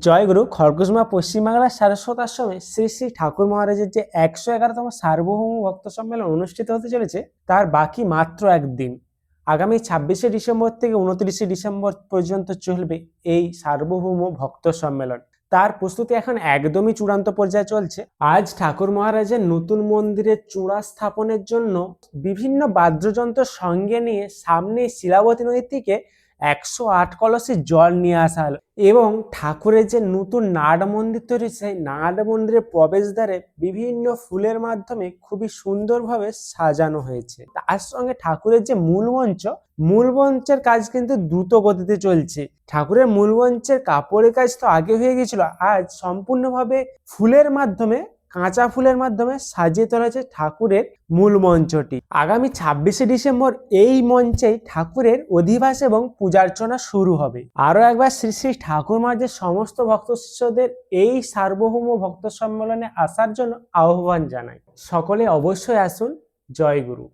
জয়গুরু। খড়কুসমা পশ্চিমবাংলার সারস্বত আশ্রমে শ্রী শ্রী ঠাকুর মহারাজের যে 111তম সার্বভৌম ভক্ত সম্মেলন অনুষ্ঠিত হতে চলেছে তার বাকি মাত্র একদিন। আগামী 26শে ডিসেম্বর থেকে 29শে ডিসেম্বর পর্যন্ত চলবে এই সার্বভৌম ভক্ত সম্মেলন। তার প্রস্তুতি এখন একদমই চূড়ান্ত পর্যায়ে চলছে। আজ ঠাকুর মহারাজের নতুন মন্দিরের চূড়া স্থাপনের জন্য বিভিন্ন বাদ্যযন্ত্র সঙ্গে নিয়ে সামনে শিলাবতী নদীর থেকে 108 কলসে জল নিয়ে আসা হলো এবং ঠাকুরের যে নতুন নাট মন্দির তৈরি, সেই নাট মন্দিরের প্রবেশদ্বারে বিভিন্ন ফুলের মাধ্যমে খুবই সুন্দরভাবে সাজানো হয়েছে। তার সঙ্গে ঠাকুরের যে মূল মঞ্চের কাজ কিন্তু দ্রুত গতিতে চলছে। ঠাকুরের মূল মঞ্চের কাপড়ের কাজ তো আগে হয়ে গেছিল, আজ সম্পূর্ণভাবে ফুলের মাধ্যমে, কাঁচা ফুলের মাধ্যমে সাজিয়ে তোলা হয়েছে ঠাকুরের মূল মঞ্চটি। আগামী 26শে ডিসেম্বর এই মঞ্চেই ঠাকুরের অধিবাস এবং পূজার্চনা শুরু হবে। আরো একবার শ্রী শ্রী ঠাকুর মহারাজের সমস্ত ভক্ত শিষ্যদের এই সার্বভৌম ভক্ত সম্মেলনে আসার জন্য আহ্বান জানাই। সকলে অবশ্যই আসুন। জয় গুরু।